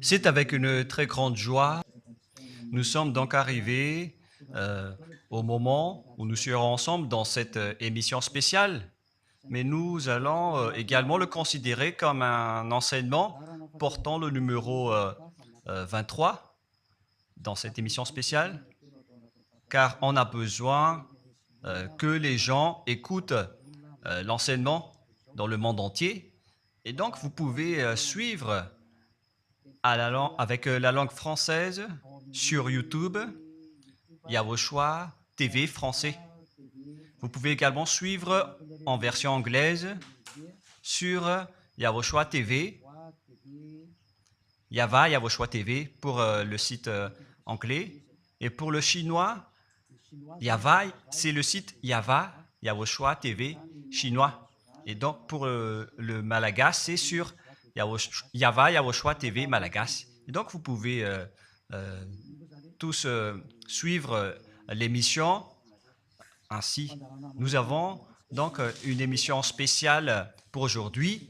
C'est avec une très grande joie. Nous sommes donc arrivés au moment où nous serons ensemble dans cette émission spéciale, mais nous allons également le considérer comme un enseignement portant le numéro 23 dans cette émission spéciale, car on a besoin que les gens écoutent l'enseignement dans le monde entier. Et donc, vous pouvez suivre avec la langue française sur YouTube, Yawoshua TV français. Vous pouvez également suivre en version anglaise sur Yawoshua TV, Yawoshua TV pour le site anglais. Et pour le chinois, Yava, c'est le site Yawoshua TV chinois. Et donc pour le malagas, c'est sur Yawoshua TV malagas. Et donc vous pouvez tous suivre l'émission ainsi. Nous avons donc une émission spéciale pour aujourd'hui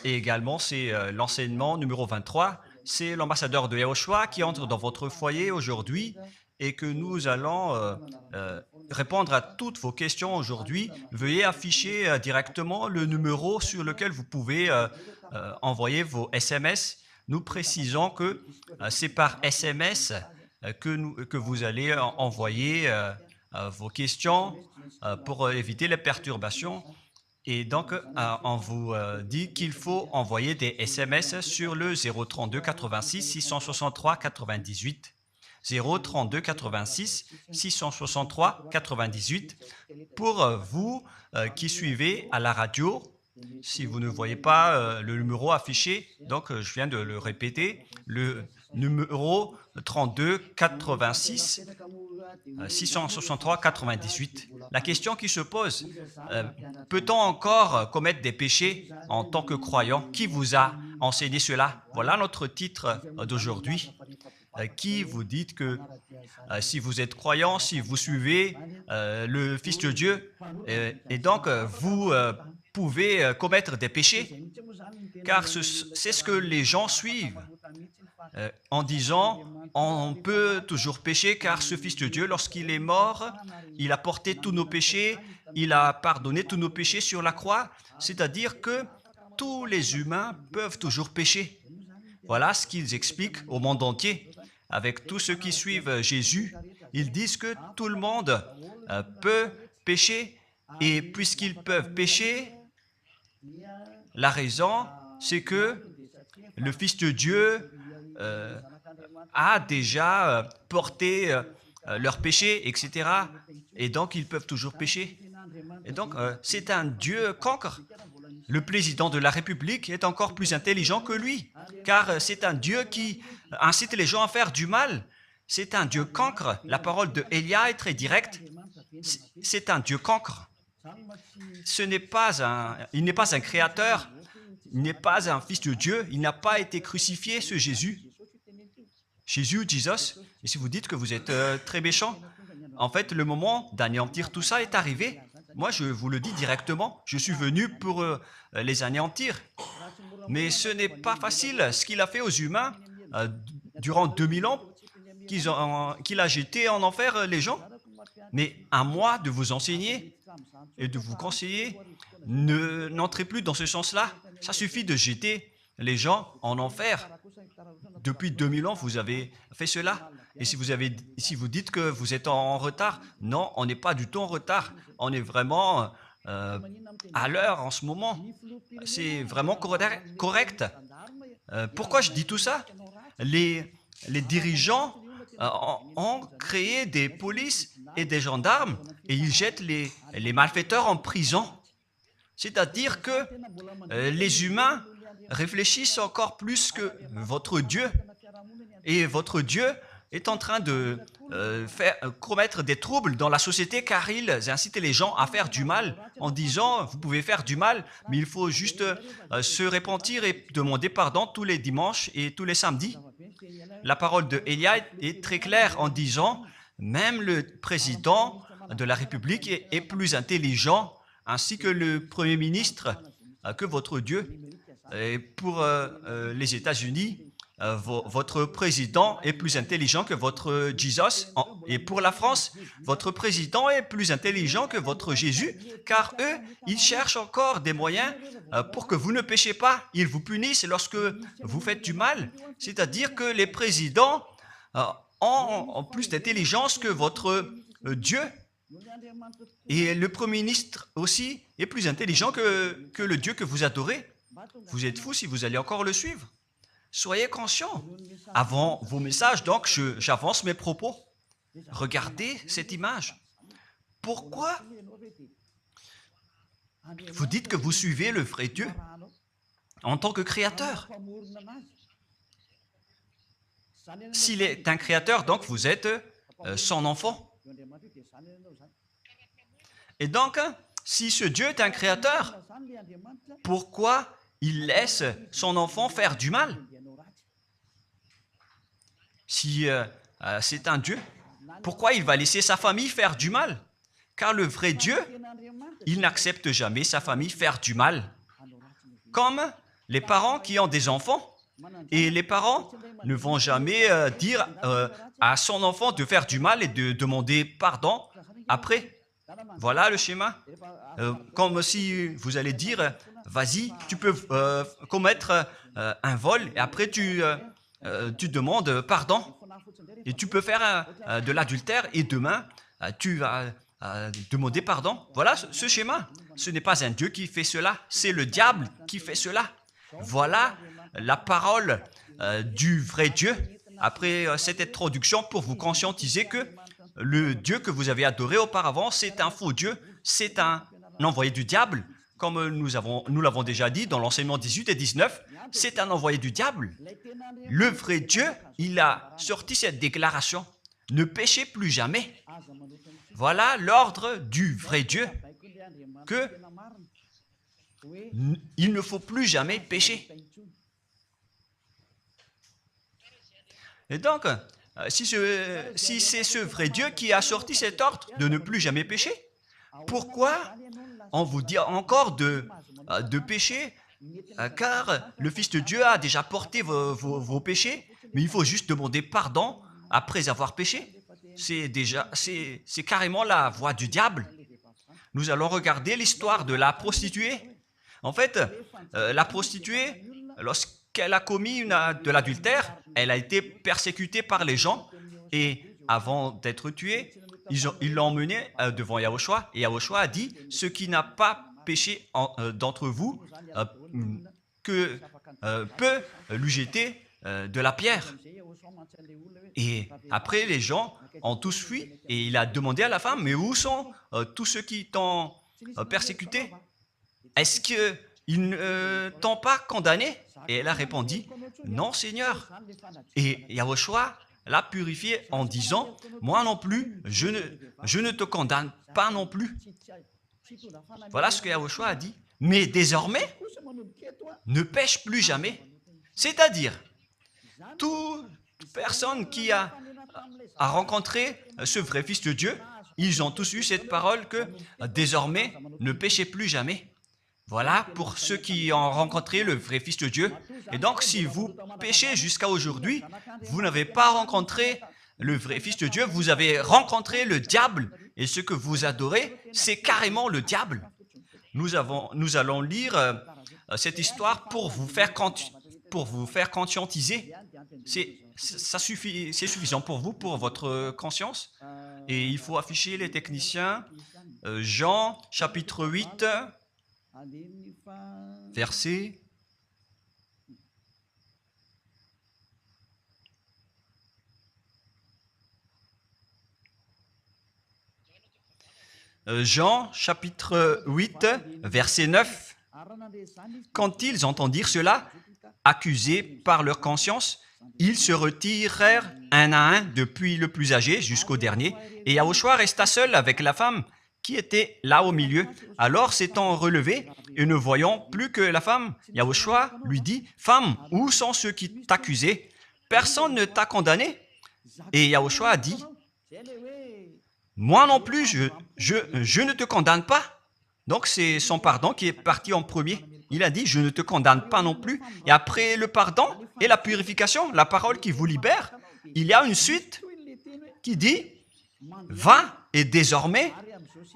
et également c'est l'enseignement numéro 23. C'est l'ambassadeur de Yawoshua qui entre dans votre foyer aujourd'hui et que nous allons répondre à toutes vos questions aujourd'hui. Veuillez afficher directement le numéro sur lequel vous pouvez envoyer vos SMS. Nous précisons que c'est par SMS que vous allez envoyer vos questions pour éviter les perturbations. Et donc, on vous dit qu'il faut envoyer des SMS sur le 032 86 663 98. 032 86 663 98 pour vous qui suivez à la radio. Si vous ne voyez pas le numéro affiché, donc je viens de le répéter, le numéro 32 86 663 98. La question qui se pose, peut-on encore commettre des péchés en tant que croyant? Qui vous a enseigné cela? Voilà notre titre d'aujourd'hui. Qui vous dites que si vous êtes croyant, si vous suivez le Fils de Dieu, et donc vous pouvez commettre des péchés, car c'est ce que les gens suivent en disant on peut toujours pécher car ce Fils de Dieu, lorsqu'il est mort, il a porté tous nos péchés, il a pardonné tous nos péchés sur la croix, c'est-à-dire que tous les humains peuvent toujours pécher. Voilà ce qu'ils expliquent au monde entier. Avec tous ceux qui suivent Jésus, ils disent que tout le monde peut pécher et puisqu'ils peuvent pécher, la raison, c'est que le Fils de Dieu a déjà porté leurs péchés, etc. Et donc, ils peuvent toujours pécher. Et donc, c'est un Dieu cancre. Le président de la République est encore plus intelligent que lui, car c'est un Dieu qui incite les gens à faire du mal. C'est un Dieu cancre. La parole de Élia est très directe. C'est un Dieu cancre. Il n'est pas un créateur, il n'est pas un fils de Dieu, il n'a pas été crucifié, ce Jésus. Jésus, Jesus. Et si vous dites que vous êtes très méchant, en fait, le moment d'anéantir tout ça est arrivé. Moi, je vous le dis directement, je suis venu pour les anéantir. Mais ce n'est pas facile ce qu'il a fait aux humains durant 2000 ans, qu'il a jeté en enfer les gens. Mais à moi de vous enseigner et de vous conseiller, n'entrez plus dans ce sens-là. Ça suffit de jeter les gens en enfer. Depuis 2000 ans, vous avez fait cela. Et si vous dites que vous êtes en retard, non, on n'est pas du tout en retard. On est vraiment à l'heure en ce moment. C'est vraiment correct. Pourquoi je dis tout ça? Les dirigeants ont créé des polices et des gendarmes et ils jettent les malfaiteurs en prison. C'est-à-dire que les humains réfléchissent encore plus que votre Dieu. Et votre Dieu est en train de commettre des troubles dans la société car ils incitent les gens à faire du mal en disant vous pouvez faire du mal, mais il faut juste se repentir et demander pardon tous les dimanches et tous les samedis. La parole de Élia est très claire en disant même le président de la République est plus intelligent ainsi que le Premier ministre que votre Dieu. Et pour les États-Unis, votre président est plus intelligent que votre Jesus. Et pour la France, votre président est plus intelligent que votre Jésus, car eux, ils cherchent encore des moyens pour que vous ne péchiez pas. Ils vous punissent lorsque vous faites du mal. C'est-à-dire que les présidents ont plus d'intelligence que votre Dieu. Et le Premier ministre aussi est plus intelligent que le Dieu que vous adorez. Vous êtes fous si vous allez encore le suivre. Soyez conscients. Avant vos messages, donc, j'avance mes propos. Regardez cette image. Pourquoi vous dites que vous suivez le vrai Dieu en tant que créateur? S'il est un créateur, donc vous êtes son enfant. Et donc, si ce Dieu est un créateur, pourquoi il laisse son enfant faire du mal? Si c'est un Dieu, pourquoi il va laisser sa famille faire du mal? Car le vrai Dieu, il n'accepte jamais sa famille faire du mal. Comme les parents qui ont des enfants, et les parents ne vont jamais dire à son enfant de faire du mal et de demander pardon après. Voilà le schéma. Comme si vous allez dire, vas-y, tu peux commettre un vol et après tu demandes pardon. Et tu peux faire de l'adultère et demain, tu vas demander pardon. Voilà ce schéma. Ce n'est pas un Dieu qui fait cela, c'est le diable qui fait cela. Voilà la parole du vrai Dieu. Après cette introduction, pour vous conscientiser que le Dieu que vous avez adoré auparavant, c'est un faux Dieu, c'est un envoyé du diable. Comme nous l'avons déjà dit dans l'enseignement 18 et 19, c'est un envoyé du diable. Le vrai Dieu, il a sorti cette déclaration. Ne péchez plus jamais. Voilà l'ordre du vrai Dieu, que il ne faut plus jamais pécher. Et donc, si c'est ce vrai Dieu qui a sorti cet ordre de ne plus jamais pécher, pourquoi on vous dit encore de pécher? Car le Fils de Dieu a déjà porté vos péchés, mais il faut juste demander pardon après avoir péché. C'est carrément la voie du diable. Nous allons regarder l'histoire de la prostituée. En fait, la prostituée, lorsqu'elle a commis de l'adultère, elle a été persécutée par les gens et avant d'être tuée, ils l'ont emmenée devant Yahushua et Yahushua a dit « Ce qui n'a pas péché d'entre vous peut lui jeter de la pierre. » Et après, les gens ont tous fui et il a demandé à la femme « Mais où sont tous ceux qui t'ont persécuté? Est-ce qu'ils ne t'ont pas condamné ?» Et elle a répondu « Non, Seigneur. » Et Yahushua l'a purifié en disant « Moi non plus, je ne te condamne pas non plus. » Voilà ce que Yahushua a dit. Mais désormais, ne pêche plus jamais. C'est-à-dire, toute personne qui a rencontré ce vrai Fils de Dieu, ils ont tous eu cette parole que désormais, ne péchez plus jamais. Voilà pour ceux qui ont rencontré le vrai Fils de Dieu. Et donc, si vous péchez jusqu'à aujourd'hui, vous n'avez pas rencontré le vrai Fils de Dieu, vous avez rencontré le diable. Et ce que vous adorez, c'est carrément le diable. Nous allons lire cette histoire pour vous faire conscientiser. C'est suffisant pour vous, pour votre conscience. Et il faut afficher les techniciens. Jean, chapitre 8, verset... Jean, chapitre 8, verset 9. Quand ils entendirent cela, accusés par leur conscience, ils se retirèrent un à un, depuis le plus âgé jusqu'au dernier, et Yahushua resta seul avec la femme qui était là au milieu. Alors, s'étant relevé et ne voyant plus que la femme, Yahushua lui dit, « Femme, où sont ceux qui t'accusaient? Personne ne t'a condamné ?» Et Yahushua a dit, « Moi non plus, je ne te condamne pas. » Donc, c'est son pardon qui est parti en premier. il a dit, je ne te condamne pas non plus. Et après le pardon et la purification, la parole qui vous libère, il y a une suite qui dit, va et désormais,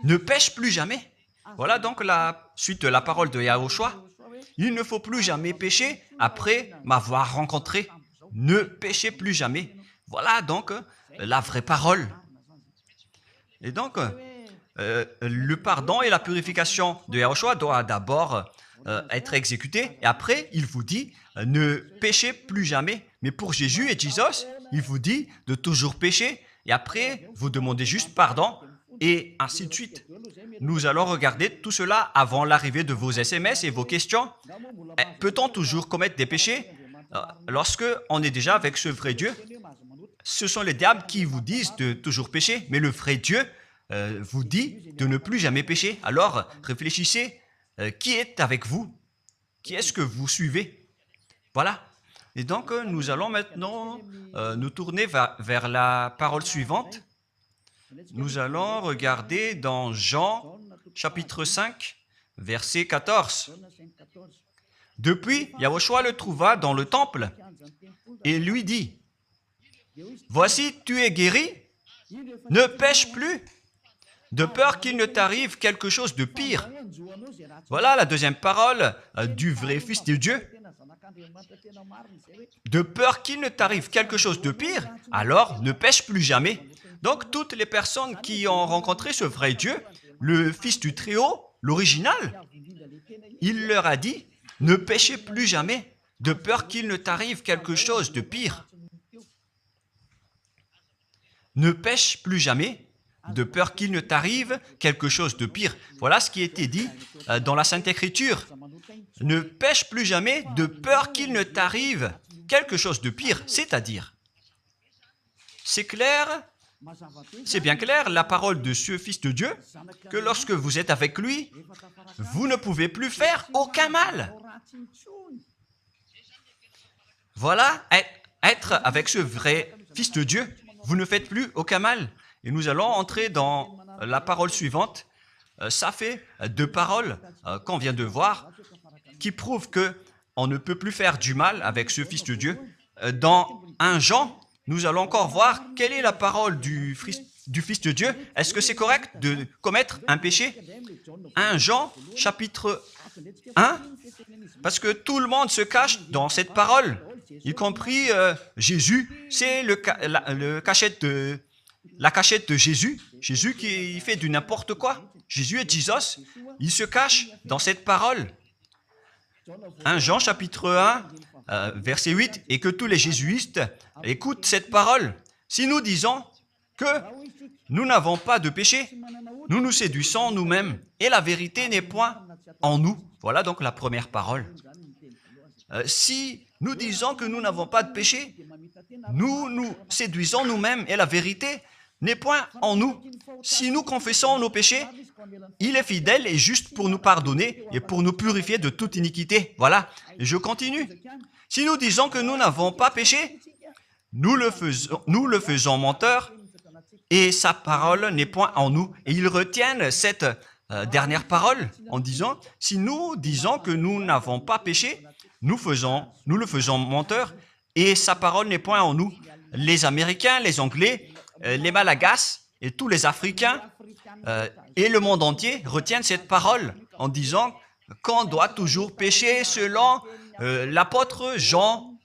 ne pêche plus jamais. Voilà donc la suite de la parole de Yahushua. Il ne faut plus jamais pécher après m'avoir rencontré. Ne péchez plus jamais. Voilà donc la vraie parole. Et donc, le pardon et la purification de Yahushua doivent d'abord être exécutés. Et après, il vous dit, ne péchez plus jamais. Mais pour Jésus et Jesus, il vous dit de toujours pécher. Et après, vous demandez juste pardon. Et ainsi de suite. Nous allons regarder tout cela avant l'arrivée de vos SMS et vos questions. Peut-on toujours commettre des péchés lorsque on est déjà avec ce vrai Dieu? Ce sont les diables qui vous disent de toujours pécher, mais le vrai Dieu vous dit de ne plus jamais pécher. Alors, réfléchissez, qui est avec vous? Qui est-ce que vous suivez? Voilà. Et donc, nous allons maintenant nous tourner vers la parole suivante. Nous allons regarder dans Jean, chapitre 5, verset 14. Depuis, Yahushua le trouva dans le temple et lui dit, « Voici, tu es guéri, ne pêche plus, de peur qu'il ne t'arrive quelque chose de pire. » Voilà la deuxième parole du vrai Fils de Dieu. De peur qu'il ne t'arrive quelque chose de pire, alors ne pêche plus jamais. Donc, toutes les personnes qui ont rencontré ce vrai Dieu, le Fils du Très-Haut, l'original, il leur a dit, ne péchez plus jamais, de peur qu'il ne t'arrive quelque chose de pire. Ne pêche plus jamais, de peur qu'il ne t'arrive quelque chose de pire. Voilà ce qui a été dit dans la Sainte Écriture. Ne pêche plus jamais, de peur qu'il ne t'arrive quelque chose de pire. C'est-à-dire, c'est clair. C'est bien clair, la parole de ce Fils de Dieu, que lorsque vous êtes avec lui, vous ne pouvez plus faire aucun mal. Voilà, être avec ce vrai Fils de Dieu, vous ne faites plus aucun mal. Et nous allons entrer dans la parole suivante. Ça fait deux paroles qu'on vient de voir qui prouvent qu'on ne peut plus faire du mal avec ce Fils de Dieu. Dans 1 Jean, nous allons encore voir quelle est la parole du Fils de Dieu. Est-ce que c'est correct de commettre un péché? 1 Jean, chapitre 1, parce que tout le monde se cache dans cette parole, y compris Jésus. C'est la cachette de Jésus. Jésus qui fait du n'importe quoi. Jésus et Jesus, ils se cachent dans cette parole. 1 Jean, chapitre 1, verset 8, et que tous les jésuites écoutent cette parole. Si nous disons que nous n'avons pas de péché, nous nous séduisons nous-mêmes et la vérité n'est point en nous. Voilà donc la première parole. Si nous disons que nous n'avons pas de péché, nous nous séduisons nous-mêmes et la vérité n'est point en nous. Si nous confessons nos péchés, il est fidèle et juste pour nous pardonner et pour nous purifier de toute iniquité. Voilà, et je continue. Si nous disons que nous n'avons pas péché, nous le faisons menteur et sa parole n'est point en nous. Et ils retiennent cette dernière parole en disant, si nous disons que nous n'avons pas péché, nous le faisons menteur et sa parole n'est point en nous. Les Américains, les Anglais, les Malagasy et tous les Africains et le monde entier retiennent cette parole en disant qu'on doit toujours pécher selon l'apôtre Jean.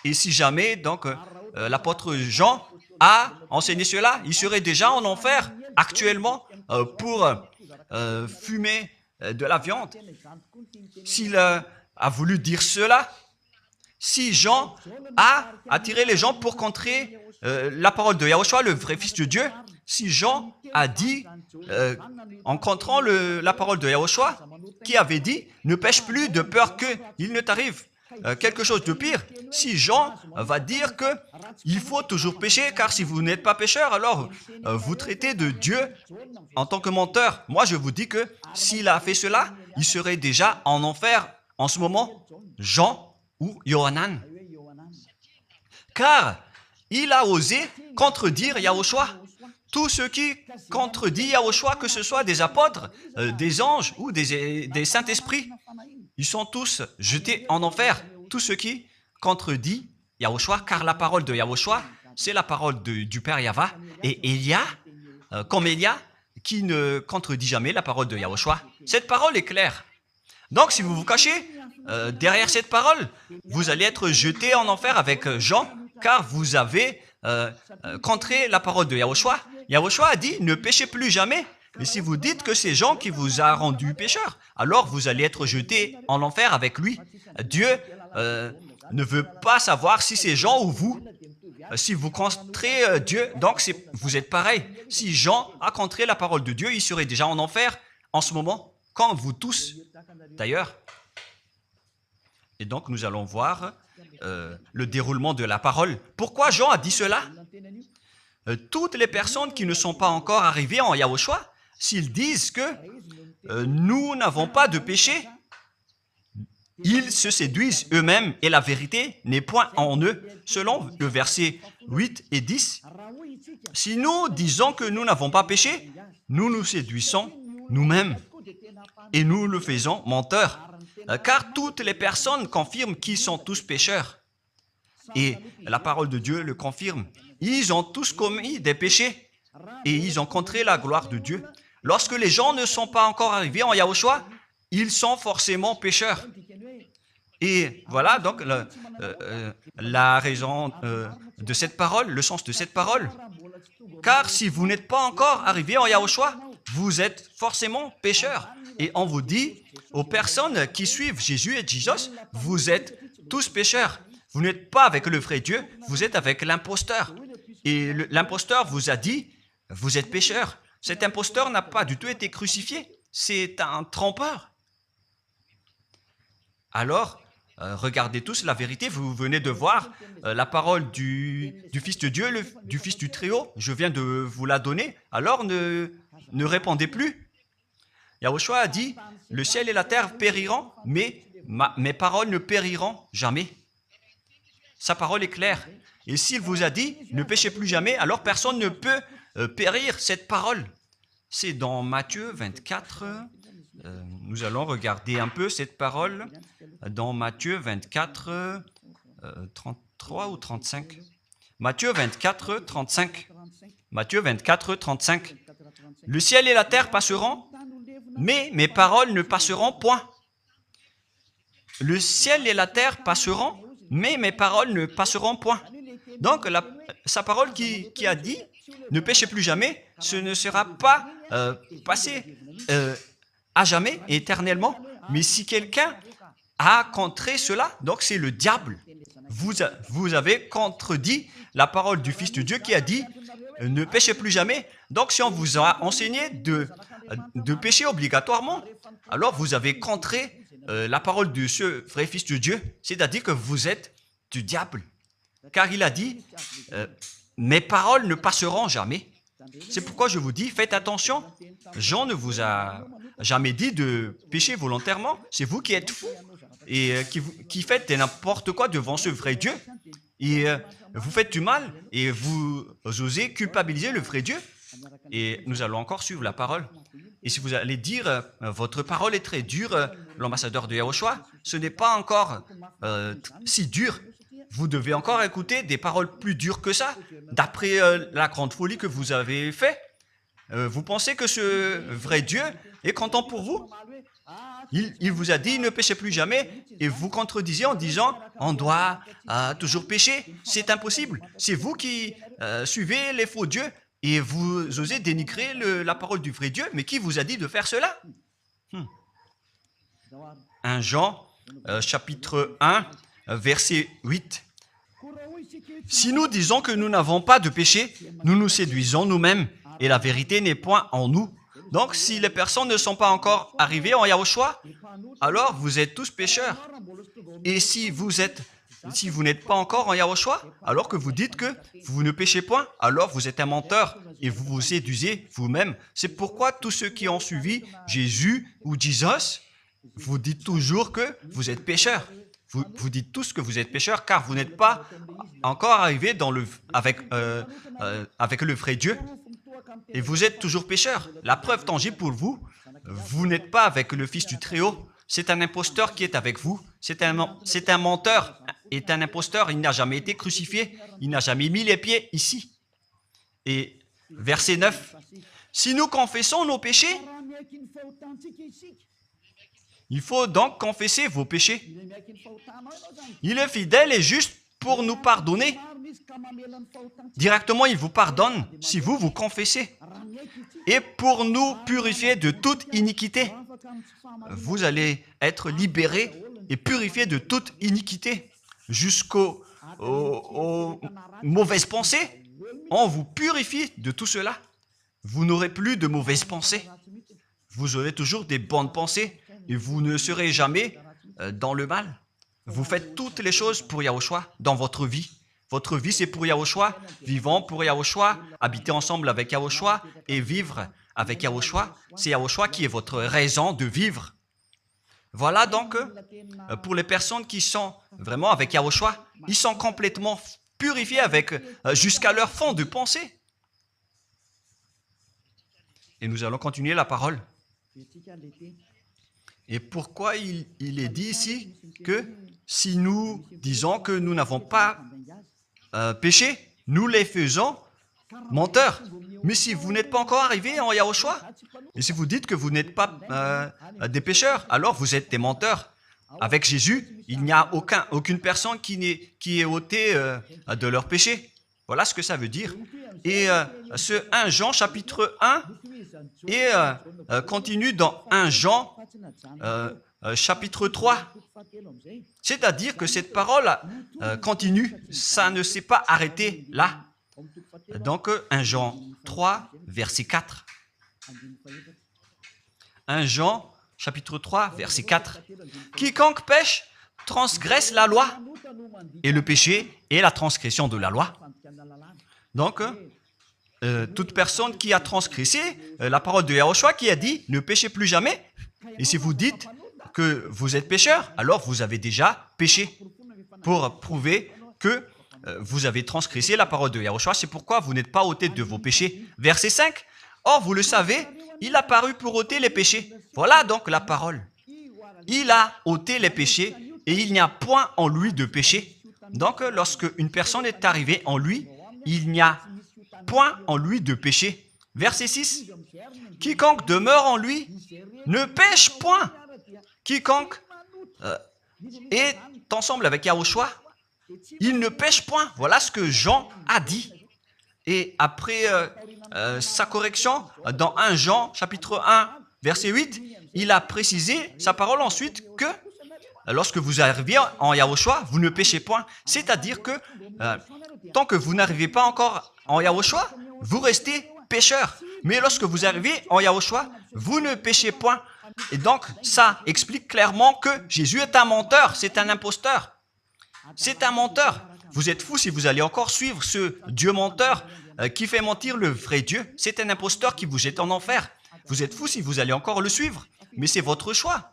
Et si jamais donc l'apôtre Jean a enseigné cela, il serait déjà en enfer actuellement pour fumer de la viande. S'il a voulu dire cela, si Jean a attiré les gens pour contrer la parole de Yahushua, le vrai Fils de Dieu, si Jean a dit, en contrant la parole de Yahushua, qui avait dit, ne pêche plus de peur qu'il ne t'arrive quelque chose de pire. Si Jean va dire qu'il faut toujours pécher, car si vous n'êtes pas pécheur, alors vous traitez de Dieu en tant que menteur. Moi, je vous dis que s'il a fait cela, il serait déjà en enfer en ce moment, Jean ou Yohanan. Car il a osé contredire Yahushua. Tout ce qui contredit Yahushua, que ce soit des apôtres, des anges ou des saints-esprits, ils sont tous jetés en enfer. Tous ceux qui contredit Yahushua, car la parole de Yahushua, c'est la parole du Père Yahva. Et Elia, comme Elia, qui ne contredit jamais la parole de Yahushua. Cette parole est claire. Donc, si vous vous cachez derrière cette parole, vous allez être jeté en enfer avec Jean, car vous avez contré la parole de Yahushua. Yahushua a dit, ne péchez plus jamais. Mais si vous dites que c'est Jean qui vous a rendu pécheur, alors vous allez être jeté en enfer avec lui. Dieu ne veut pas savoir si c'est Jean ou vous. Si vous contrez Dieu, donc vous êtes pareil. Si Jean a contré la parole de Dieu, il serait déjà en enfer en ce moment, comme vous tous d'ailleurs. Et donc nous allons voir le déroulement de la parole. Pourquoi Jean a dit cela? Toutes les personnes qui ne sont pas encore arrivées en Yahushua, s'ils disent que nous n'avons pas de péché, ils se séduisent eux-mêmes et la vérité n'est point en eux. Selon le verset 8 et 10, si nous disons que nous n'avons pas péché, nous nous séduisons nous-mêmes et nous le faisons menteur. Car toutes les personnes confirment qu'ils sont tous pécheurs. Et la parole de Dieu le confirme. Ils ont tous commis des péchés et ils ont contré la gloire de Dieu. Lorsque les gens ne sont pas encore arrivés en Yahushua, ils sont forcément pécheurs. Et voilà donc la raison de cette parole, le sens de cette parole. Car si vous n'êtes pas encore arrivé en Yahushua, vous êtes forcément pécheurs. Et on vous dit aux personnes qui suivent Jésus et Jesus, vous êtes tous pécheurs. Vous n'êtes pas avec le vrai Dieu, vous êtes avec l'imposteur. Et l'imposteur vous a dit, vous êtes pécheurs. Cet imposteur n'a pas du tout été crucifié. C'est un trompeur. Alors, regardez tous la vérité. Vous venez de voir la parole du Fils de Dieu, du Fils du Très-Haut. Je viens de vous la donner. Alors, ne répondez plus. Yahushua a dit, le ciel et la terre périront, mais mes paroles ne périront jamais. Sa parole est claire. Et s'il vous a dit, ne péchez plus jamais, alors personne ne peut périr cette parole. C'est dans Matthieu 24. Nous allons regarder un peu cette parole dans Matthieu 24, 33 ou 35. Matthieu 24, 35. Matthieu 24, 35. Le ciel et la terre passeront, mais mes paroles ne passeront point. Le ciel et la terre passeront, mais mes paroles ne passeront point. Donc, sa parole qui a dit, ne péchez plus jamais, ce ne sera pas passé à jamais, éternellement. Mais si quelqu'un a contré cela, donc c'est le diable. Vous avez contredit la parole du Fils de Dieu qui a dit, ne péchez plus jamais. Donc, si on vous a enseigné de pécher obligatoirement, alors vous avez contré la parole de ce vrai Fils de Dieu, c'est-à-dire que vous êtes du diable. Car il a dit, mes paroles ne passeront jamais. C'est pourquoi je vous dis, faites attention. Jean ne vous a jamais dit de pécher volontairement. C'est vous qui êtes fous et qui faites n'importe quoi devant ce vrai Dieu. Et vous faites du mal et vous osez culpabiliser le vrai Dieu. Et nous allons encore suivre la parole. Et si vous allez dire, votre parole est très dure, l'ambassadeur de Yahushua, ce n'est pas encore si dur. Vous devez encore écouter des paroles plus dures que ça, d'après la grande folie que vous avez fait. Vous pensez que ce vrai Dieu est content pour vous? Il vous a dit, ne péchez plus jamais, et vous contredisez en disant, on doit toujours pécher. C'est impossible. C'est vous qui suivez les faux dieux, et vous osez dénigrer la parole du vrai Dieu. Mais qui vous a dit de faire cela? 1 Jean, chapitre 1, verset 8. Si nous disons que nous n'avons pas de péché, nous nous séduisons nous-mêmes, et la vérité n'est point en nous. Donc, si les personnes ne sont pas encore arrivées en Yahushua, alors vous êtes tous pécheurs. Et si vous n'êtes pas encore en Yahushua, alors que vous dites que vous ne péchez point, alors vous êtes un menteur et vous vous séduisez vous-même. C'est pourquoi tous ceux qui ont suivi Jésus ou Jesus, vous dites toujours que vous êtes pécheurs. Vous dites tous que vous êtes pécheurs car vous n'êtes pas encore arrivés avec le vrai Dieu. Et vous êtes toujours pécheurs. La preuve tangible pour vous, vous n'êtes pas avec le Fils du Très-Haut. c'est un imposteur qui est avec vous. C'est un menteur, est un imposteur. Il n'a jamais été crucifié. Il n'a jamais mis les pieds ici. Et verset 9. Si nous confessons nos péchés, il faut donc confesser vos péchés. Il est fidèle et juste pour nous pardonner. Directement, il vous pardonne si vous vous confessez. Et pour nous purifier de toute iniquité. Vous allez être libérés et purifiés de toute iniquité. Jusqu'aux mauvaises pensées. On vous purifie de tout cela. Vous n'aurez plus de mauvaises pensées. Vous aurez toujours des bonnes pensées et vous ne serez jamais dans le mal. Vous faites toutes les choses pour Yahushua dans votre vie. Votre vie, c'est pour Yahushua. Vivons pour Yahushua, habiter ensemble avec Yahushua et vivre avec Yahushua. C'est Yahushua qui est votre raison de vivre. Voilà donc, pour les personnes qui sont vraiment avec Yahushua, ils sont complètement purifiés jusqu'à leur fond de pensée. Et nous allons continuer la parole. Et pourquoi il est dit ici que si nous disons que nous n'avons pas péché, nous les faisons menteurs. Mais si vous n'êtes pas encore arrivé en Yahushua, et si vous dites que vous n'êtes pas des pécheurs, alors vous êtes des menteurs. Avec Jésus, il n'y a aucune personne qui est ôtée de leur péché. Voilà ce que ça veut dire. Et ce 1 Jean chapitre 1 et continue dans 1 Jean chapitre 3. C'est-à-dire que cette parole continue, ça ne s'est pas arrêté là. Donc 1 Jean 3, verset 4. 1 Jean chapitre 3, verset 4. Quiconque pêche transgresse la loi, et le péché est la transgression de la loi. Donc, toute personne qui a transgressé la parole de Yahushua qui a dit « Ne péchez plus jamais ». Et si vous dites que vous êtes pécheur, alors vous avez déjà péché pour prouver que vous avez transgressé la parole de Yahushua. C'est pourquoi vous n'êtes pas ôté de vos péchés. Verset 5. Or, vous le savez, il a paru pour ôter les péchés. Voilà donc la parole. Il a ôté les péchés et il n'y a point en lui de péché. Donc, lorsque une personne est arrivée en lui, il n'y a point en lui de péché. Verset 6. Quiconque demeure en lui ne pêche point. Quiconque est ensemble avec Yahushua, il ne pêche point. Voilà ce que Jean a dit. Et après sa correction, dans 1 Jean, chapitre 1, verset 8, il a précisé sa parole ensuite que lorsque vous arrivez en Yahushua, vous ne péchez point. C'est-à-dire que tant que vous n'arrivez pas encore en Yahushua, vous restez pécheur. Mais lorsque vous arrivez en Yahushua, vous ne péchez point. Et donc, ça explique clairement que Jésus est un menteur, c'est un imposteur. C'est un menteur. Vous êtes fous si vous allez encore suivre ce Dieu menteur qui fait mentir le vrai Dieu. C'est un imposteur qui vous jette en enfer. Vous êtes fous si vous allez encore le suivre. Mais c'est votre choix.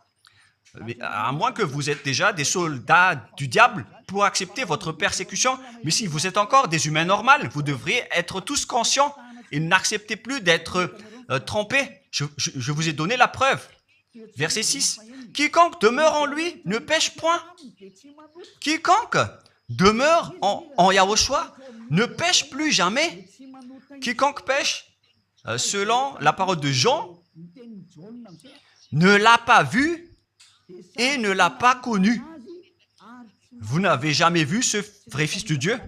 Mais à moins que vous êtes déjà des soldats du diable pour accepter votre persécution. Mais si vous êtes encore des humains normaux, vous devriez être tous conscients et n'acceptez plus d'être trompés. Je vous ai donné la preuve. Verset 6. Quiconque demeure en lui ne pêche point. Quiconque demeure en Yahushua ne pêche plus jamais. Quiconque pêche, selon la parole de Jean, ne l'a pas vu et ne l'a pas connu. Vous n'avez jamais vu ce vrai Fils de Dieu.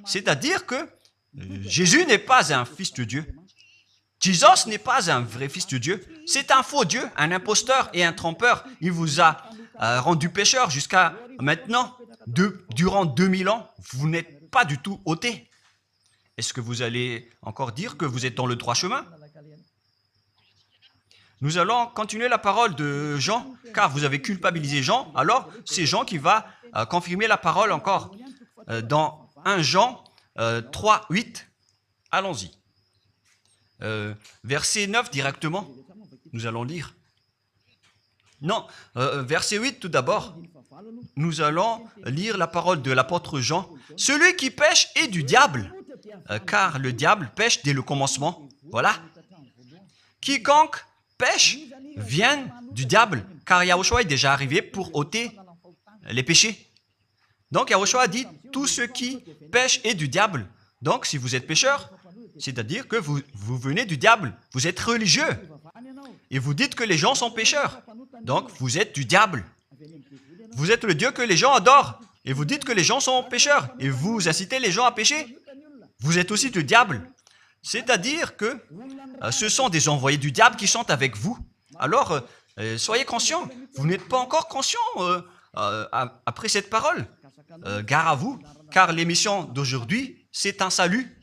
C'est-à-dire que Jésus n'est pas un Fils de Dieu. Jésus n'est pas un vrai Fils de Dieu. C'est un faux Dieu, un imposteur et un trompeur. Il vous a rendu pécheur jusqu'à maintenant. Durant 2000 ans, vous n'êtes pas du tout ôté. Est-ce que vous allez encore dire que vous êtes dans le droit chemin? Nous allons continuer la parole de Jean, car vous avez culpabilisé Jean. Alors, c'est Jean qui va confirmer la parole encore. Dans 1 Jean 3, 8, allons-y. Verset 9 directement, nous allons lire. Non, verset 8 tout d'abord. Nous allons lire la parole de l'apôtre Jean. Celui qui pêche est du diable, car le diable pêche dès le commencement. Voilà. Quiconque pêche viennent du diable, car Yahushua est déjà arrivé pour ôter les péchés. Donc Yahushua a dit, tout ce qui pêche est du diable. Donc si vous êtes pécheur, c'est-à-dire que vous venez du diable, vous êtes religieux, et vous dites que les gens sont pécheurs. Donc vous êtes du diable. Vous êtes le Dieu que les gens adorent, et vous dites que les gens sont pécheurs, et vous incitez les gens à pécher. Vous êtes aussi du diable. C'est-à-dire que ce sont des envoyés du diable qui sont avec vous. Alors, soyez conscients. Vous n'êtes pas encore conscients après cette parole. Gare à vous, car l'émission d'aujourd'hui, c'est un salut.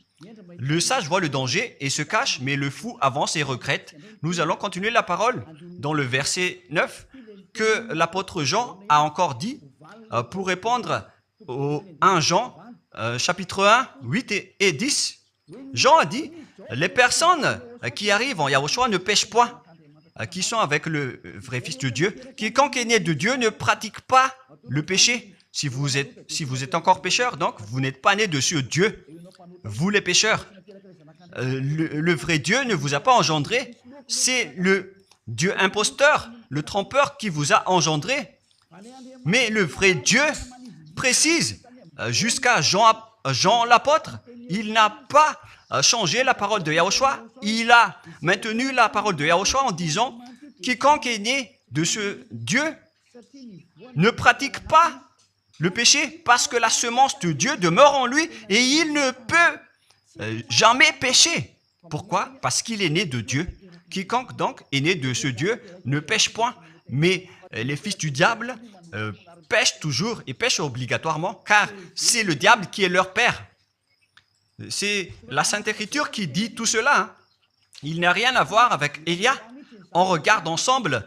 Le sage voit le danger et se cache, mais le fou avance et regrette. Nous allons continuer la parole dans le verset 9 que l'apôtre Jean a encore dit pour répondre au 1 Jean, chapitre 1, 8 et 10. Jean a dit, les personnes qui arrivent en Yahushua ne pêchent point, qui sont avec le vrai Fils de Dieu. Quiconque est né de Dieu ne pratique pas le péché. Si vous êtes encore pécheur, donc vous n'êtes pas né de ce Dieu. Vous les pécheurs. Le vrai Dieu ne vous a pas engendré. C'est le Dieu imposteur, le trompeur qui vous a engendré. Mais le vrai Dieu précise, jusqu'à Jean l'apôtre, il n'a pas changé la parole de Yahushua. Il a maintenu la parole de Yahushua en disant, quiconque est né de ce Dieu ne pratique pas le péché parce que la semence de Dieu demeure en lui et il ne peut jamais pécher. Pourquoi? Parce qu'il est né de Dieu. Quiconque donc est né de ce Dieu ne pêche point. Mais les fils du diable pêchent toujours et pêchent obligatoirement car c'est le diable qui est leur père. C'est la Sainte Écriture qui dit tout cela. Hein. Il n'a rien à voir avec Élia. On regarde ensemble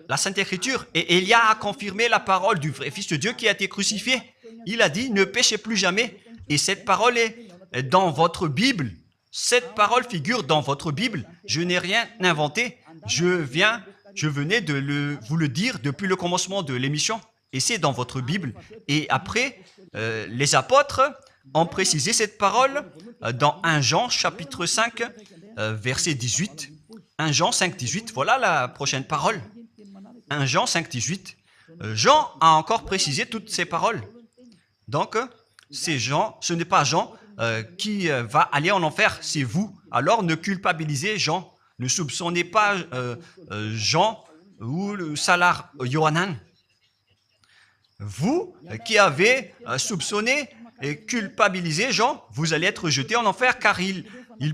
la Sainte Écriture et Élia a confirmé la parole du vrai Fils de Dieu qui a été crucifié. Il a dit, ne péchez plus jamais. Et cette parole est dans votre Bible. Cette parole figure dans votre Bible. Je n'ai rien inventé. Je venais de vous le dire depuis le commencement de l'émission. Et c'est dans votre Bible. Et après, les apôtres ont précisé cette parole dans 1 Jean chapitre 5, verset 18. 1 Jean 5, 18. Voilà la prochaine parole. 1 Jean 5, 18. Jean a encore précisé toutes ces paroles. Donc, c'est Jean, ce n'est pas Jean qui va aller en enfer, c'est vous. Alors, ne culpabilisez Jean. Ne soupçonnez pas Jean ou le Salar Yohanan. Vous qui avez soupçonné et culpabilisé Jean, vous allez être jeté en enfer car il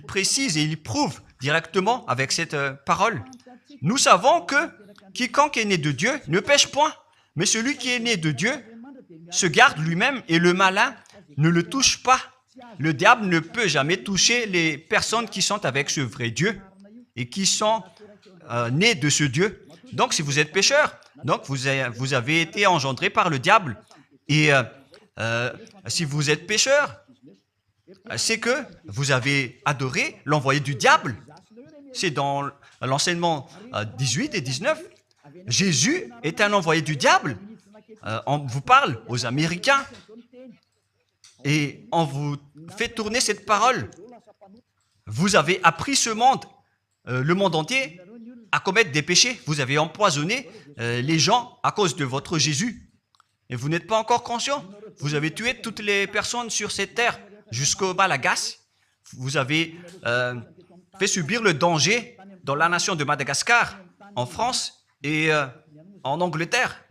précise et il prouve directement avec cette parole. Nous savons que quiconque est né de Dieu ne pêche point, mais celui qui est né de Dieu se garde lui-même et le malin ne le touche pas. Le diable ne peut jamais toucher les personnes qui sont avec ce vrai Dieu et qui sont nées de ce Dieu. Donc, si vous êtes pécheur, donc vous avez été engendré par le diable. Et si vous êtes pécheur, c'est que vous avez adoré l'envoyé du diable. C'est dans l'enseignement 18 et 19. Jésus est un envoyé du diable. On vous parle aux Américains et on vous fait tourner cette parole. Vous avez appris ce monde, le monde entier, à commettre des péchés. Vous avez empoisonné les gens à cause de votre Jésus. Et vous n'êtes pas encore conscient. Vous avez tué toutes les personnes sur cette terre jusqu'au Malagasy. Vous avez fait subir le danger dans la nation de Madagascar, en France et en Angleterre.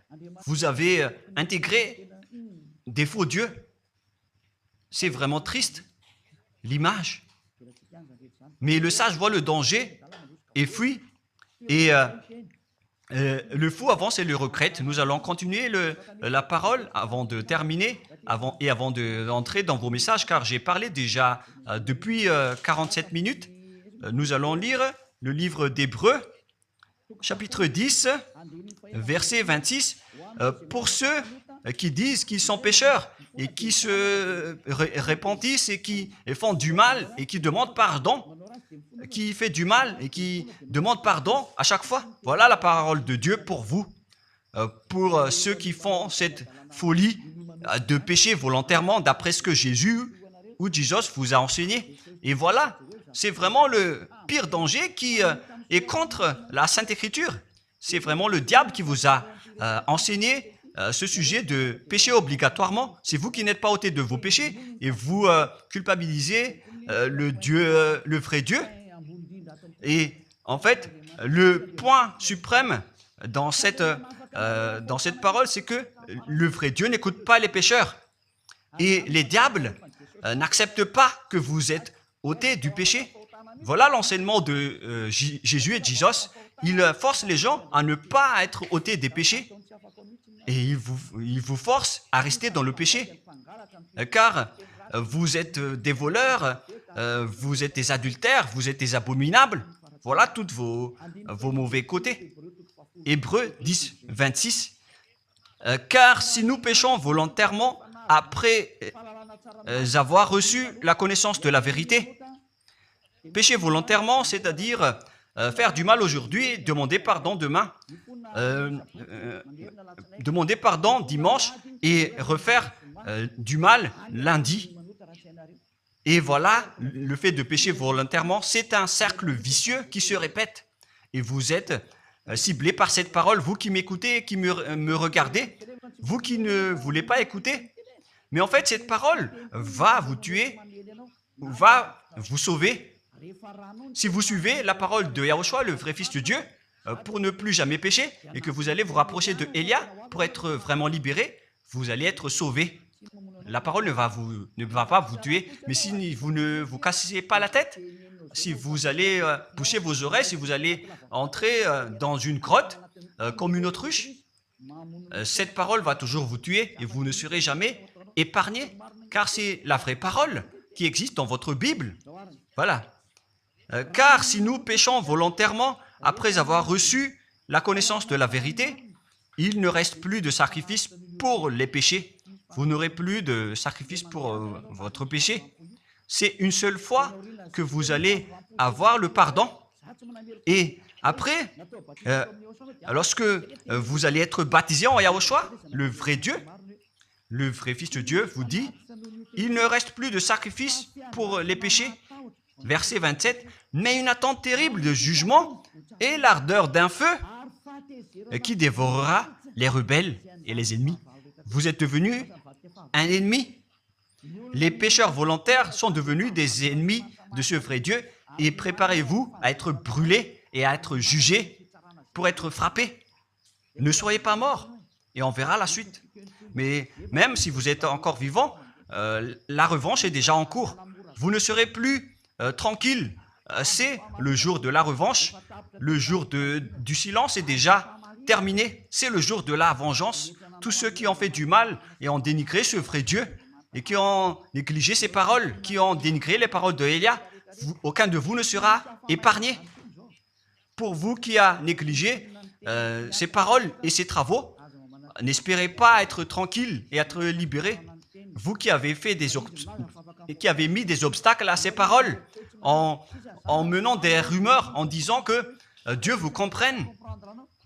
Vous avez intégré des faux dieux. C'est vraiment triste, l'image. Mais le sage voit le danger et fuit. Et le fou avance et le regrette. Nous allons continuer la parole avant de terminer avant d'entrer dans vos messages, car j'ai parlé déjà depuis 47 minutes. Nous allons lire le livre d'Hébreux, chapitre 10, verset 26. Pour ceux qui disent qu'ils sont pécheurs et qui se repentissent et qui font du mal et qui demandent pardon, qui fait du mal et qui demande pardon à chaque fois. Voilà la parole de Dieu pour vous, pour ceux qui font cette folie de pécher volontairement d'après ce que Jésus ou Jesus vous a enseigné. Et voilà, c'est vraiment le pire danger qui et contre la Sainte Écriture. C'est vraiment le diable qui vous a enseigné ce sujet de péché obligatoirement. C'est vous qui n'êtes pas ôté de vos péchés et vous culpabilisez le vrai Dieu. Et en fait, le point suprême dans cette parole, c'est que le vrai Dieu n'écoute pas les pécheurs. Et les diables n'acceptent pas que vous êtes ôtés du péché. Voilà l'enseignement de Jésus et de Jesus. Il force les gens à ne pas être ôtés des péchés. Et il vous force à rester dans le péché. Car vous êtes des voleurs, vous êtes des adultères, vous êtes des abominables. Voilà tous vos mauvais côtés. Hébreux 10, 26. Car si nous péchons volontairement après avoir reçu la connaissance de la vérité, pécher volontairement, c'est-à-dire faire du mal aujourd'hui, demander pardon demain, demander pardon dimanche et refaire du mal lundi. Et voilà, le fait de pécher volontairement, c'est un cercle vicieux qui se répète. Et vous êtes ciblé par cette parole, vous qui m'écoutez et qui me regardez, vous qui ne voulez pas écouter. Mais en fait, cette parole va vous tuer, va vous sauver. Si vous suivez la parole de Yahushua, le vrai Fils de Dieu, pour ne plus jamais pécher, et que vous allez vous rapprocher de Élia pour être vraiment libéré, vous allez être sauvé. La parole ne va pas vous tuer, mais si vous ne vous cassez pas la tête, si vous allez boucher vos oreilles, si vous allez entrer dans une grotte comme une autruche, cette parole va toujours vous tuer et vous ne serez jamais épargné, car c'est la vraie parole qui existe dans votre Bible. Voilà. Car si nous péchons volontairement après avoir reçu la connaissance de la vérité, il ne reste plus de sacrifice pour les péchés. Vous n'aurez plus de sacrifice pour votre péché. C'est une seule fois que vous allez avoir le pardon. Et après, lorsque vous allez être baptisé en Yahushua, le vrai Dieu, le vrai Fils de Dieu vous dit, il ne reste plus de sacrifice pour les péchés. Verset 27, mais une attente terrible de jugement et l'ardeur d'un feu qui dévorera les rebelles et les ennemis. Vous êtes devenu un ennemi. Les pécheurs volontaires sont devenus des ennemis de ce vrai Dieu et préparez-vous à être brûlés et à être jugés pour être frappés. Ne soyez pas morts et on verra la suite. Mais même si vous êtes encore vivant, la revanche est déjà en cours. Vous ne serez plus tranquille. C'est le jour de la revanche. Le jour du silence est déjà terminé. C'est le jour de la vengeance. Tous ceux qui ont fait du mal et ont dénigré ce vrai Dieu et qui ont négligé ses paroles, qui ont dénigré les paroles de Élia, aucun de vous ne sera épargné. Pour vous qui avez négligé ses paroles et ses travaux, n'espérez pas être tranquille et être libéré. Vous qui avez mis des obstacles à ces paroles en menant des rumeurs, en disant que Dieu vous comprenne.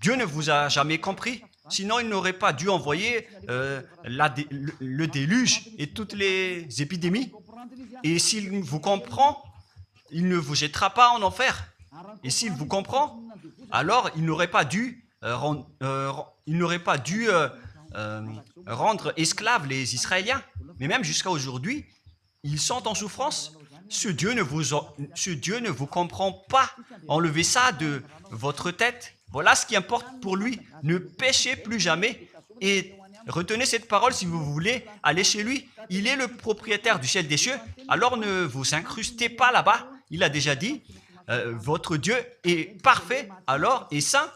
Dieu ne vous a jamais compris. Sinon, il n'aurait pas dû envoyer le déluge et toutes les épidémies. Et s'il vous comprend, il ne vous jettera pas en enfer. Et s'il vous comprend, alors il n'aurait pas dû rendre esclaves les Israéliens. Mais même jusqu'à aujourd'hui, ils sont en souffrance. Ce Dieu ne vous comprend pas. Enlevez ça de votre tête. Voilà ce qui importe pour lui. Ne péchez plus jamais et retenez cette parole si vous voulez aller chez lui. Il est le propriétaire du ciel des cieux. Alors ne vous incrustez pas là-bas. Il a déjà dit, votre Dieu est parfait alors et saint.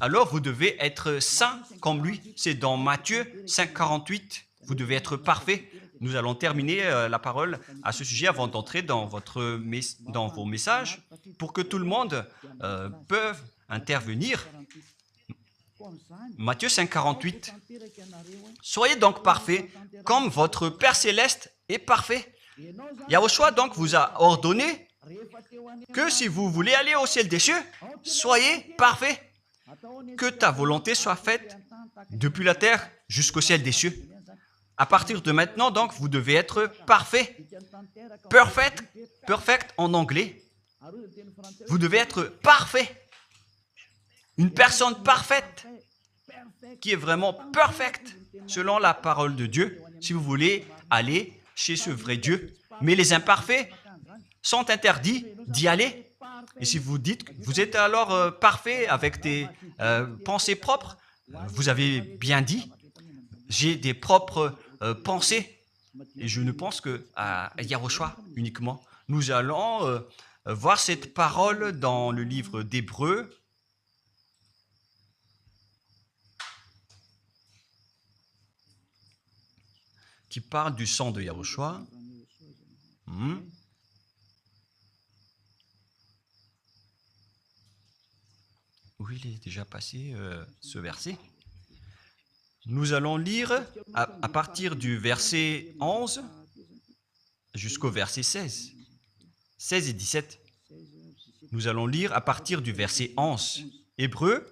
Alors vous devez être saint comme lui. C'est dans Matthieu 5, 48. Vous devez être parfait. Nous allons terminer la parole à ce sujet avant d'entrer dans vos messages pour que tout le monde peut intervenir. Matthieu 5, 48. Soyez donc parfaits comme votre Père Céleste est parfait. Yahushua donc vous a ordonné que si vous voulez aller au ciel des cieux, soyez parfaits. Que ta volonté soit faite depuis la terre jusqu'au ciel des cieux. À partir de maintenant, donc, vous devez être parfait. Perfect en anglais. Vous devez être parfait. Une personne parfaite, qui est vraiment parfaite, selon la parole de Dieu, si vous voulez aller chez ce vrai Dieu. Mais les imparfaits sont interdits d'y aller. Et si vous dites que vous êtes alors parfait avec des pensées propres, vous avez bien dit, j'ai des propres pensées. Et je ne pense qu'à Yahushua uniquement. Nous allons voir cette parole dans le livre d'Hébreux. Qui parle du sang de Yahushua. Où il est déjà passé ce verset. Nous allons lire à partir du verset 11 jusqu'au verset 16. 16 et 17. Nous allons lire à partir du verset 11. Hébreux,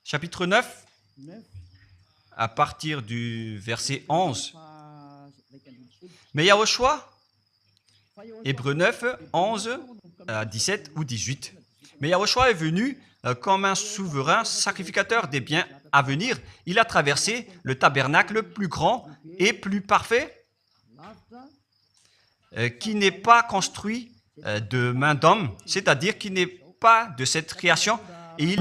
chapitre 9, à partir du verset 11. Mais Yahushua, Hébreux 9, 11 à 17 ou 18. Mais Yahushua est venu comme un souverain sacrificateur des biens à venir. Il a traversé le tabernacle plus grand et plus parfait, qui n'est pas construit de main d'homme, c'est-à-dire qui n'est pas de cette création. Et il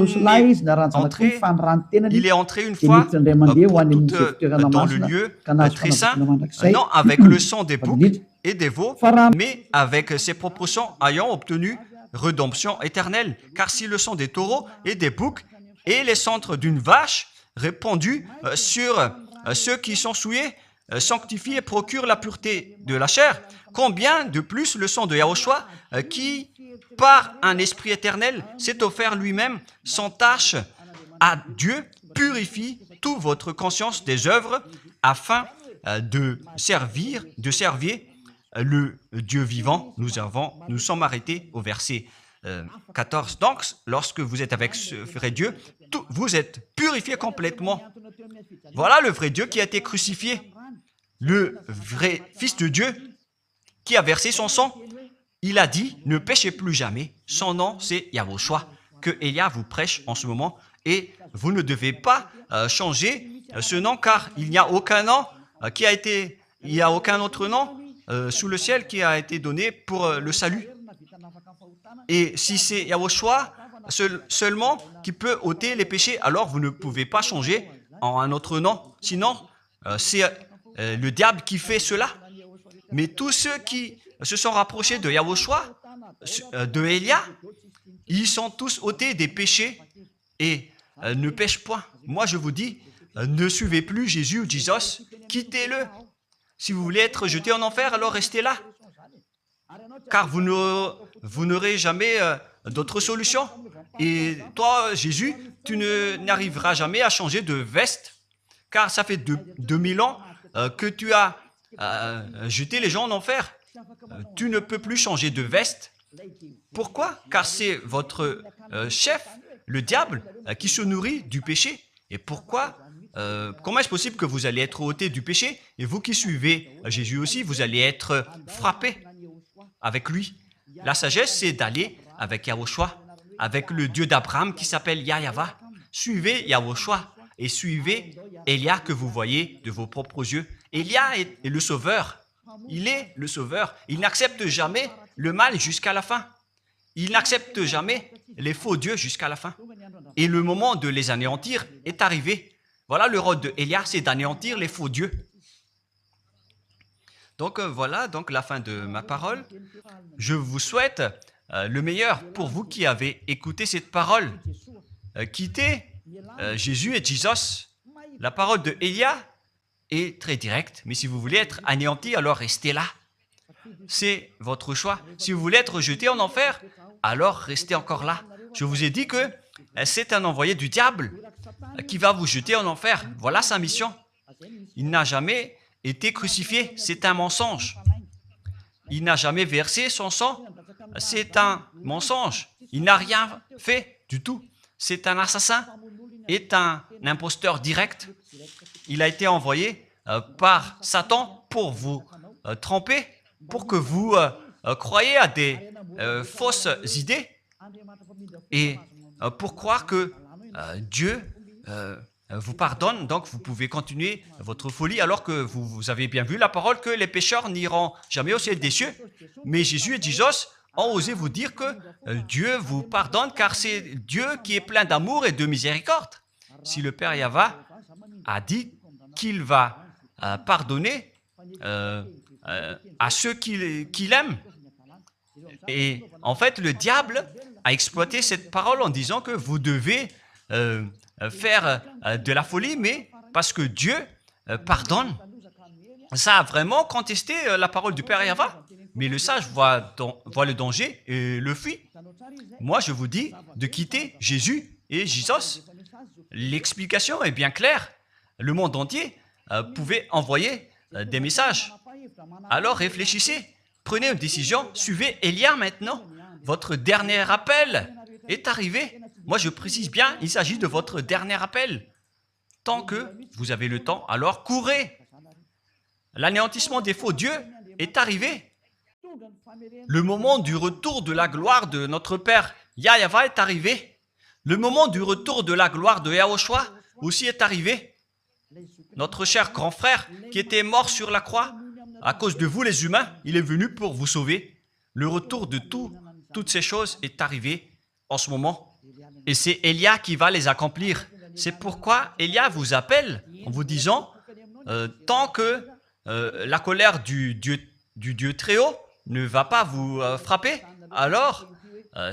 est entré une fois pour toutes dans le lieu très saint, non avec le sang des boucs et des veaux, mais avec ses propres sangs ayant obtenu rédemption éternelle. Car si le sang des taureaux et des boucs et les cendres d'une vache répandus sur ceux qui sont souillés sanctifient et procurent la pureté de la chair, combien de plus le sang de Yahushua qui, par un esprit éternel, s'est offert lui-même sans tâche à Dieu, purifie toute votre conscience des œuvres afin de servir le Dieu vivant. Nous sommes arrêtés au verset 14. Donc, lorsque vous êtes avec ce vrai Dieu, vous êtes purifié complètement. Voilà le vrai Dieu qui a été crucifié, le vrai Fils de Dieu qui a versé son sang. Il a dit, ne péchez plus jamais. Son nom, c'est Yahushua, que Elia vous prêche en ce moment. Et vous ne devez pas changer ce nom, car il n'y a aucun nom il n'y a aucun autre nom sous le ciel qui a été donné pour le salut. Et si c'est Yahushua seulement qui peut ôter les péchés, alors vous ne pouvez pas changer en un autre nom. Sinon, c'est le diable qui fait cela. Mais tous ceux qui se sont rapprochés de Yahushua, de Elia, ils sont tous ôtés des péchés et ne pêchent point. Moi, je vous dis, ne suivez plus Jésus ou Jesus, quittez-le. Si vous voulez être jeté en enfer, alors restez là. Car vous n'aurez jamais d'autre solution. Et toi, Jésus, tu n'arriveras jamais à changer de veste, car ça fait 2000 ans que tu as jeté les gens en enfer. Tu ne peux plus changer de veste. Pourquoi? Car c'est votre chef, le diable, qui se nourrit du péché. Et pourquoi? Comment est-ce possible que vous allez être ôté du péché? Et vous qui suivez Jésus aussi, vous allez être frappé avec lui. La sagesse, c'est d'aller avec Yahushua, avec le Dieu d'Abraham qui s'appelle Yahva. Suivez Yahushua et suivez Elia que vous voyez de vos propres yeux. Elia est le sauveur. Il est le sauveur. Il n'accepte jamais le mal jusqu'à la fin. Il n'accepte jamais les faux dieux jusqu'à la fin. Et le moment de les anéantir est arrivé. Voilà le rôle de Elia, c'est d'anéantir les faux dieux. Donc voilà donc la fin de ma parole. Je vous souhaite le meilleur pour vous qui avez écouté cette parole. Quittez Jésus et Jesus. La parole de Elia est très directe, mais si vous voulez être anéanti, alors restez là. C'est votre choix. Si vous voulez être jeté en enfer, alors restez encore là. Je vous ai dit que c'est un envoyé du diable qui va vous jeter en enfer. Voilà sa mission. Il n'a jamais été crucifié. C'est un mensonge. Il n'a jamais versé son sang. C'est un mensonge. Il n'a rien fait du tout. C'est un assassin. Est un imposteur direct. Il a été envoyé par Satan pour vous tromper, pour que vous croyez à des fausses idées et pour croire que Dieu vous pardonne, donc vous pouvez continuer votre folie alors que vous avez bien vu la parole que les pécheurs n'iront jamais au ciel des cieux. Mais Jésus et Jesus ont osé vous dire que Dieu vous pardonne car c'est Dieu qui est plein d'amour et de miséricorde. Si le Père Yahva a dit qu'il va pardonner à ceux qu'il aime, et en fait le diable a exploité cette parole en disant que vous devez faire de la folie, mais parce que Dieu pardonne. Ça a vraiment contesté la parole du Père Yahva. Mais le sage voit le danger et le fuit. Moi, je vous dis de quitter Jésus et Jesus. L'explication est bien claire. Le monde entier pouvait envoyer des messages. Alors réfléchissez, prenez une décision, suivez Élia maintenant. Votre dernier appel est arrivé. Moi, je précise bien, il s'agit de votre dernier appel. Tant que vous avez le temps, alors courez. L'anéantissement des faux dieux est arrivé. Le moment du retour de la gloire de notre Père Yahva est arrivé. Le moment du retour de la gloire de Yahushua aussi est arrivé. Notre cher grand frère qui était mort sur la croix, à cause de vous les humains, il est venu pour vous sauver. Le retour de toutes ces choses est arrivé en ce moment. Et c'est Élia qui va les accomplir. C'est pourquoi Élia vous appelle en vous disant, tant que la colère du Dieu très haut ne va pas vous frapper, alors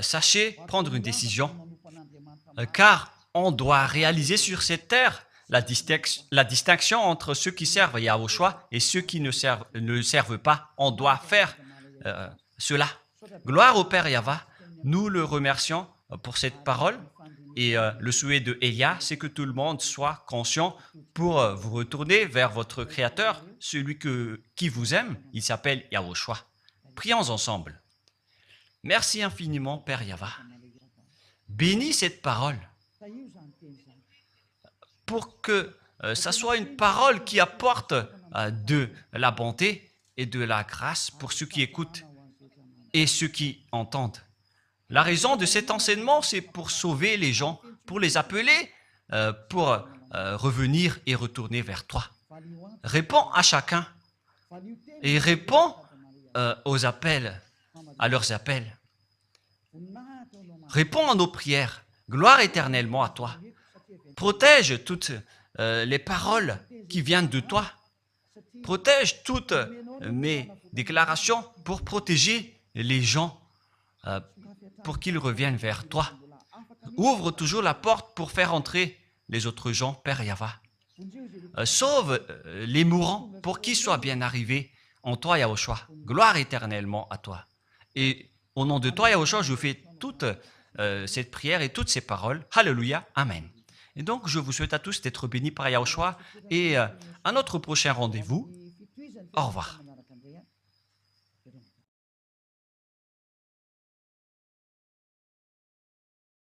sachez prendre une décision. Car on doit réaliser sur cette terre la distinction entre ceux qui servent Yahushua et ceux qui ne servent pas. On doit faire cela. Gloire au Père Yahva. Nous le remercions pour cette parole. Et le souhait de Élia, c'est que tout le monde soit conscient pour vous retourner vers votre Créateur, celui qui vous aime. Il s'appelle Yahushua. Prions ensemble. Merci infiniment, Père Yahva. Bénis cette parole pour que ça soit une parole qui apporte de la bonté et de la grâce pour ceux qui écoutent et ceux qui entendent. La raison de cet enseignement, c'est pour sauver les gens, pour les appeler, pour revenir et retourner vers toi. Réponds à chacun et réponds aux appels, à leurs appels. Réponds à nos prières. Gloire éternellement à toi. Protège toutes les paroles qui viennent de toi. Protège toutes mes déclarations pour protéger les gens, pour qu'ils reviennent vers toi. Ouvre toujours la porte pour faire entrer les autres gens, Père Yahva. Sauve les mourants pour qu'ils soient bien arrivés en toi, Yahushua. Gloire éternellement à toi. Et au nom de toi, Yahushua, je fais toute cette prière et toutes ces paroles. Alléluia. Amen. Et donc, je vous souhaite à tous d'être bénis par Yahushua et à notre prochain rendez-vous. Au revoir.